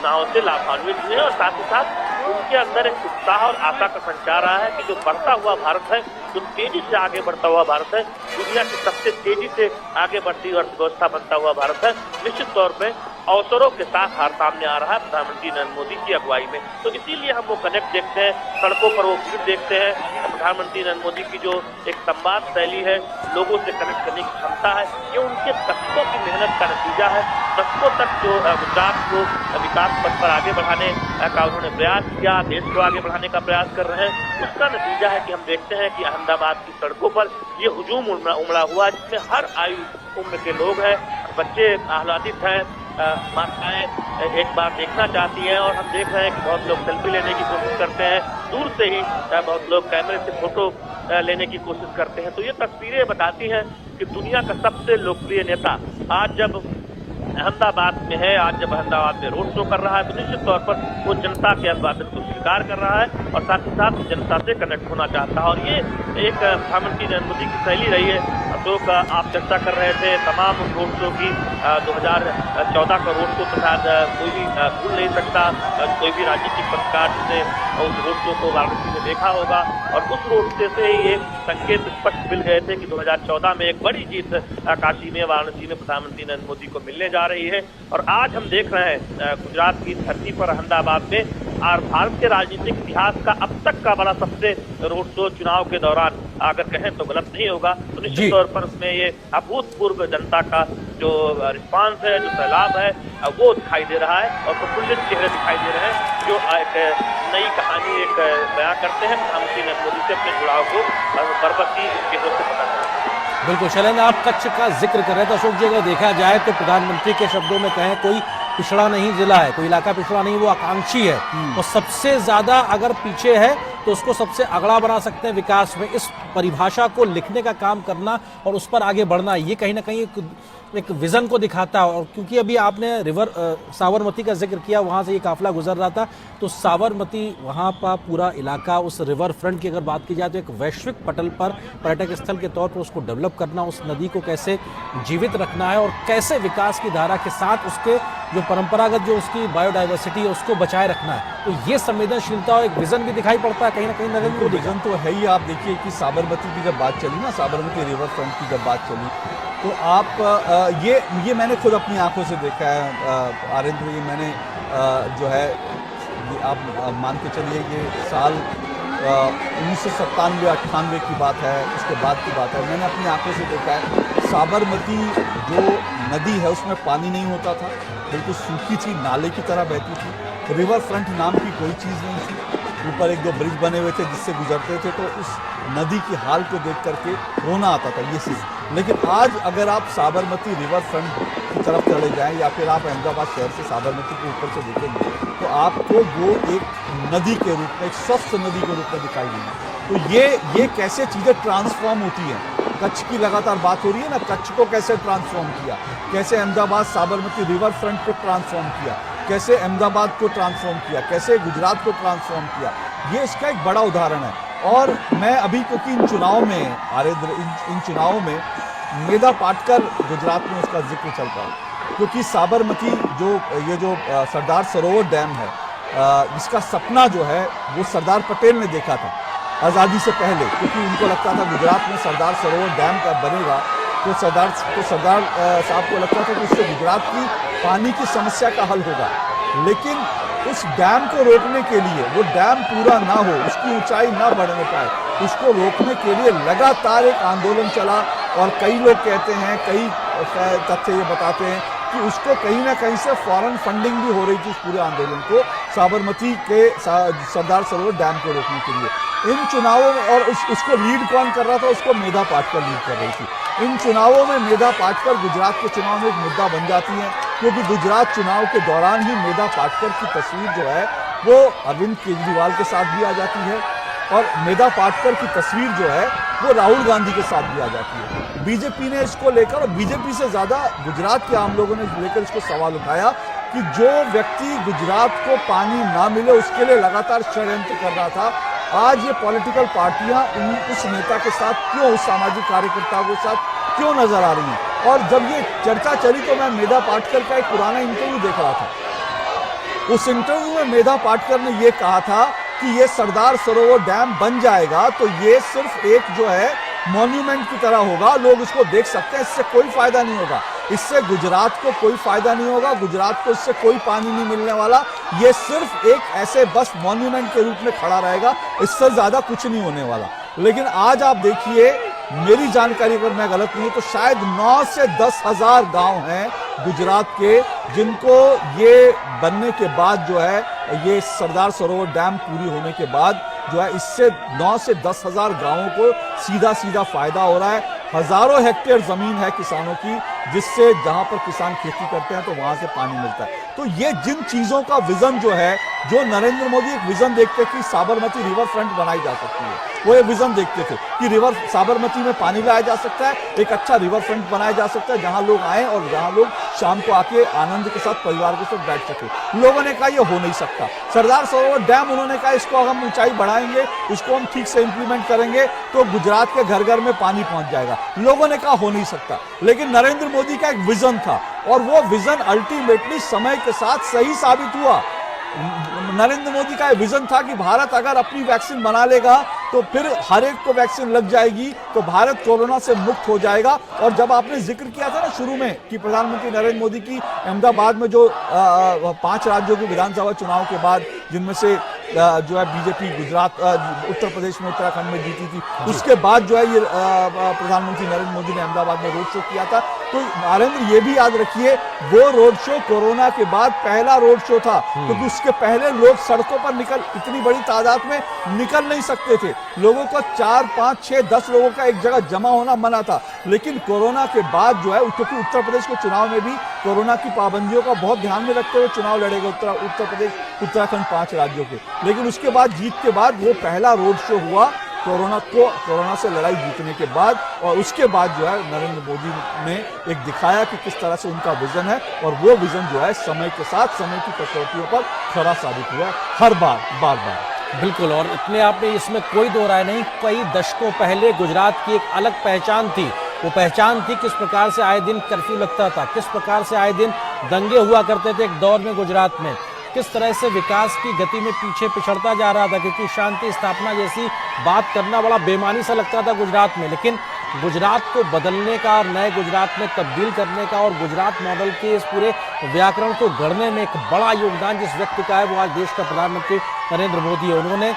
चुनाव से लाभान्वित हुए और साथ ही साथ उनके अंदर एक उत्साह और आशा का संचार रहा है कि जो बढ़ता हुआ भारत है, जो तेजी से आगे बढ़ता हुआ भारत है, दुनिया की सबसे तेजी से आगे बढ़ती अर्थव्यवस्था बनता हुआ भारत है, निश्चित तौर पे अवसरों के साथ हार सामने आ रहा है प्रधानमंत्री नरेंद्र मोदी की अगुवाई में। तो इसीलिए हम वो कनेक्ट देखते हैं, सड़कों पर वो भीड़ देखते हैं। प्रधानमंत्री नरेंद्र मोदी की जो एक संवाद शैली है, लोगों से कनेक्ट करने की क्षमता है, ये उनके दशकों की मेहनत का नतीजा है। दशकों तक जो गुजरात को विकास पथ पर आगे बढ़ाने का उन्होंने प्रयास किया, देश को आगे बढ़ाने का प्रयास कर रहे हैं, उसका नतीजा है कि हम देखते हैं कि अहमदाबाद की सड़कों पर ये हुजूम उमड़ा हुआ, जिसमें हर आयु उम्र के लोग हैं, बच्चे आह्लादित हैं, माताएं एक बार देखना चाहती हैं और हम देख रहे हैं कि बहुत लोग सेल्फी लेने की कोशिश करते हैं, दूर से ही बहुत लोग कैमरे से फोटो लेने की कोशिश करते हैं। तो ये तस्वीरें बताती हैं कि दुनिया का सबसे लोकप्रिय नेता आज जब अहमदाबाद में है, आज जब अहमदाबाद में रोड शो कर रहा है, तो निश्चित तौर पर वो जनता के अभिवादन को स्वीकार कर रहा है और साथ ही साथ जनता से कनेक्ट होना चाहता है। और ये एक प्रधानमंत्री नरेंद्र मोदी की शैली रही है। अशोक, आप चर्चा कर रहे थे तमाम रोड शो की, 2014 का रोड शो तो शायद कोई भी भूल नहीं सकता, कोई भी राजनीतिक पत्रकार जिसने उस रोड शो को वाराणसी में देखा होगा। और उस रोड शो से ही एक संकेत स्पष्ट मिल गए थे कि 2014 में एक बड़ी जीत काशी में, वाराणसी में प्रधानमंत्री नरेंद्र मोदी को मिलने जा रही है। और आज हम देख रहे हैं गुजरात की धरती पर अहमदाबाद में और भारत के राजनीतिक इतिहास का अब तक का बड़ा सबसे रोड शो चुनाव के दौरान, अगर कहें तो गलत नहीं होगा। तो निश्चित तौर पर उसमें ये अभूतपूर्व जनता का जो रिस्पांस है, जो सैलाब है, वो दिखाई दे रहा है और प्रफुल्लित चेहरे दिखाई दे रहे हैं, जो एक नई कहानी एक बयां करते हैं प्रधानमंत्री नरेंद्र मोदी से अपने जुड़ाव को बरबसी चेहरों से पता चलता है। बिल्कुल शैलेंद्र, आप कच्छ का जिक्र कर रहे थे। अशोक जी, अगर देखा जाए तो प्रधानमंत्री के शब्दों में कहें कोई पिछड़ा नहीं जिला है, कोई इलाका पिछड़ा नहीं, वो आकांक्षी है और सबसे ज्यादा अगर पीछे है तो उसको सबसे अगड़ा बना सकते हैं विकास में। इस परिभाषा को लिखने का काम करना और उस पर आगे बढ़ना, ये कहीं ना कहीं एक विजन को दिखाता है। और क्योंकि अभी आपने रिवर साबरमती का जिक्र किया, वहां से ये काफिला गुजर रहा था, तो साबरमती वहां का पूरा इलाका, उस रिवर फ्रंट की अगर बात की जाए तो एक वैश्विक पटल पर पर्यटक स्थल के तौर पर उसको डेवलप करना, उस नदी को कैसे जीवित रखना है और कैसे विकास की धारा के साथ उसके जो परंपरागत जो उसकी बायोडाइवर्सिटी है उसको बचाए रखना है। तो ये संवेदनशीलता और एक विजन भी दिखाई पड़ता है कहीं ना कहीं नरेंद्र मोदी। विजन तो है ही। आप देखिए कि साबरमती की जब बात चली ना, साबरमती रिवर फ्रंट की जब बात चली, तो आप ये मैंने खुद अपनी आंखों से देखा है आरेंद्र। ये मैंने जो है ये आप मान के चलिए ये साल 1997-98 की बात है, उसके बाद की बात है। मैंने अपनी आंखों से देखा है साबरमती जो नदी है उसमें पानी नहीं होता था, बिल्कुल सूखी थी, नाले की तरह बहती थी। रिवर फ्रंट नाम की कोई चीज़ नहीं थी, ऊपर एक दो ब्रिज बने हुए थे जिससे गुजरते थे, तो उस नदी की हाल को देख करके रोना आता था ये चीज़। लेकिन आज अगर आप साबरमती रिवर फ्रंट की तरफ चले जाएं या फिर आप अहमदाबाद शहर से साबरमती के ऊपर से देखेंगे तो आपको वो एक नदी के रूप में, एक स्वस्थ नदी के रूप में दिखाई देगी। तो ये कैसे चीज़ें ट्रांसफॉर्म होती हैं। कच्छ की लगातार बात हो रही है ना, कच्छ को कैसे ट्रांसफॉर्म किया, कैसे अहमदाबाद साबरमती रिवर फ्रंट को ट्रांसफॉर्म किया, कैसे अहमदाबाद को ट्रांसफॉर्म किया, कैसे गुजरात को ट्रांसफॉर्म किया, ये इसका एक बड़ा उदाहरण है। और मैं अभी क्योंकि इन चुनाव में इन चुनावों में मेधा पाटकर गुजरात में उसका जिक्र चल रहा है, क्योंकि साबरमती जो सरदार सरोवर डैम है, जिसका सपना जो है वो सरदार पटेल ने देखा था आज़ादी से पहले, क्योंकि उनको लगता था गुजरात में सरदार सरोवर डैम का बनेगा तो सरदार साहब को लगता था कि उससे गुजरात की पानी की समस्या का हल होगा। लेकिन उस डैम को रोकने के लिए, वो डैम पूरा ना हो, उसकी ऊंचाई ना बढ़ने पाए, उसको रोकने के लिए लगातार एक आंदोलन चला। और कई लोग कहते हैं, कई तथ्य ये बताते हैं कि उसको कहीं ना कहीं से फॉरेन फंडिंग भी हो रही थी उस पूरे आंदोलन को, साबरमती के सरदार सरोवर डैम को रोकने के लिए। इन चुनावों में और उसको लीड कौन कर रहा था, उसको मेधा पाटकर लीड कर रही थी। इन चुनावों में मेधा पाटकर गुजरात के चुनाव में एक मुद्दा बन जाती है, क्योंकि गुजरात चुनाव के दौरान ही मेधा पाटकर की तस्वीर जो है वो अरविंद केजरीवाल के साथ भी आ जाती है और मेधा पाटकर की तस्वीर जो है वो राहुल गांधी के साथ भी आ जाती है। बीजेपी ने इसको लेकर, और बीजेपी से ज़्यादा गुजरात के आम लोगों ने लेकर इसको सवाल उठाया कि जो व्यक्ति गुजरात को पानी ना मिले उसके लिए लगातार षड्यंत्र कर रहा था, आज ये पॉलिटिकल पार्टियां उस नेता के साथ क्यों, उस सामाजिक कार्यकर्ता के साथ क्यों नजर आ रही हैं। और जब ये चर्चा चली तो मैं मेधा पाटकर का एक पुराना इंटरव्यू देख रहा था। उस इंटरव्यू में मेधा पाटकर ने यह कहा था कि ये सरदार सरोवर डैम बन जाएगा तो ये सिर्फ एक जो है मॉन्यूमेंट की तरह होगा, लोग इसको देख सकते हैं, इससे कोई फायदा नहीं होगा, इससे गुजरात को कोई फायदा नहीं होगा, गुजरात को इससे कोई पानी नहीं मिलने वाला, ये सिर्फ एक ऐसे बस मॉन्यूमेंट के रूप में खड़ा रहेगा, इससे ज्यादा कुछ नहीं होने वाला। लेकिन आज आप देखिए, मेरी जानकारी अगर मैं गलत नहीं हूं तो शायद 9 से 10 हजार गांव हैं गुजरात के जिनको ये बनने के बाद जो है, ये सरदार सरोवर डैम पूरी होने के बाद जो है, इससे 9 से 10 हजार गांवों को सीधा सीधा फायदा हो रहा है। हजारों हेक्टेयर जमीन है किसानों की, जिससे जहां पर किसान खेती करते हैं तो वहां से पानी मिलता है। तो ये जिन चीजों का विजन जो है, जो नरेंद्र मोदी एक विजन देखते कि साबरमती रिवर फ्रंट बनाई जा सकती है, वो ये विजन देखते थे कि रिवर साबरमती में पानी लाया जा सकता है, एक अच्छा रिवर फ्रंट बनाया जा सकता है जहां लोग आए और जहां लोग शाम को आके आनंद के साथ परिवार के साथ बैठ सके। लोगों ने कहा ये हो नहीं सकता। सरदार सरोवर डैम उन्होंने कहा इसको हम ऊंचाई बढ़ाएंगे, इसको हम ठीक से इंप्लीमेंट करेंगे तो गुजरात के घर घर में पानी पहुंच जाएगा। लोगों ने कहा हो नहीं सकता, लेकिन नरेंद्र मोदी का एक विजन था और वो विजन अल्टीमेटली समय के साथ सही साबित हुआ। नरेंद्र मोदी का विजन था कि भारत अगर अपनी वैक्सीन बना लेगा तो फिर हर एक को वैक्सीन लग जाएगी तो भारत कोरोना से मुक्त हो जाएगा। और जब आपने जिक्र किया था ना शुरू में कि प्रधानमंत्री नरेंद्र मोदी की अहमदाबाद में जो 5 राज्यों के विधानसभा चुनाव के बाद, जिनमें से जो है बीजेपी गुजरात, उत्तर प्रदेश में, उत्तराखंड में जीती थी, उसके बाद जो है ये प्रधानमंत्री नरेंद्र मोदी ने अहमदाबाद में रोड शो किया था। तो नरेंद्र ये भी याद रखिए, वो रोड शो कोरोना के बाद पहला रोड शो था, क्योंकि उसके पहले लोग सड़कों पर इतनी बड़ी तादाद में निकल नहीं सकते थे। लोगों को 4, 5, 6, 10 लोगों का एक जगह जमा होना मना था। लेकिन कोरोना के बाद जो है, क्योंकि उत्तर प्रदेश के चुनाव में भी कोरोना की पाबंदियों का बहुत ध्यान में रखते हुए चुनाव लड़ेगा उत्तर प्रदेश, उत्तराखंड, 5 राज्यों के। लेकिन उसके बाद जीत के बाद वो पहला रोड शो हुआ कोरोना से लड़ाई जीतने के बाद, और उसके बाद जो है नरेंद्र मोदी ने एक दिखाया कि किस तरह से उनका विजन है, और वो विजन जो है समय के साथ, समय की कसौटियों पर खरा साबित हुआ हर बार। बिल्कुल, और इतने आप में इसमें कोई दो राय नहीं, कई दशकों पहले गुजरात की एक अलग पहचान थी। वो पहचान थी किस प्रकार से आए दिन कर्फ्यू लगता था, किस प्रकार से आए दिन दंगे हुआ करते थे एक दौर में गुजरात में, किस तरह से विकास की गति में पीछे पिछड़ता जा रहा था, क्योंकि शांति स्थापना जैसी बात करना बड़ा बेमानी सा लगता था गुजरात में। लेकिन गुजरात को बदलने का और नए गुजरात में तब्दील करने का और गुजरात मॉडल के इस पूरे व्याकरण को गढ़ने में एक बड़ा योगदान जिस व्यक्ति का है, वो आज देश का प्रधानमंत्री नरेंद्र मोदी है। उन्होंने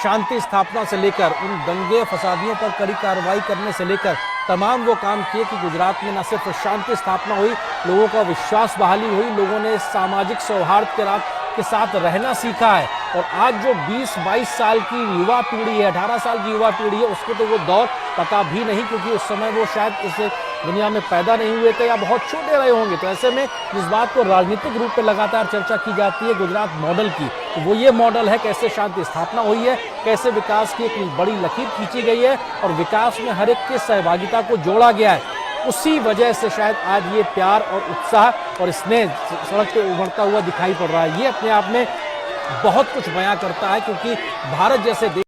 शांति स्थापना से लेकर उन दंगे फसादियों पर कड़ी कार्रवाई करने से लेकर तमाम वो काम किए कि गुजरात में न सिर्फ शांति स्थापना हुई, लोगों का विश्वास बहाली हुई, लोगों ने सामाजिक सौहार्द के साथ रहना सीखा है। और आज जो 20-22 साल की युवा पीढ़ी है, 18 साल की युवा पीढ़ी है, उसको तो वो दौर पता भी नहीं, क्योंकि उस समय वो शायद इस दुनिया में पैदा नहीं हुए थे या बहुत छोटे रहे होंगे। तो ऐसे में जिस बात को राजनीतिक रूप में लगातार चर्चा की जाती है गुजरात मॉडल की, तो वो ये मॉडल है कैसे शांति स्थापना हुई है, कैसे विकास की एक बड़ी लकीर खींची गई है और विकास में हर एक की सहभागिता को जोड़ा गया है। उसी वजह से शायद आज ये प्यार और उत्साह और स्नेह सड़क पे उभरता हुआ दिखाई पड़ रहा है। ये अपने आप में बहुत कुछ बयां करता है, क्योंकि भारत जैसे देश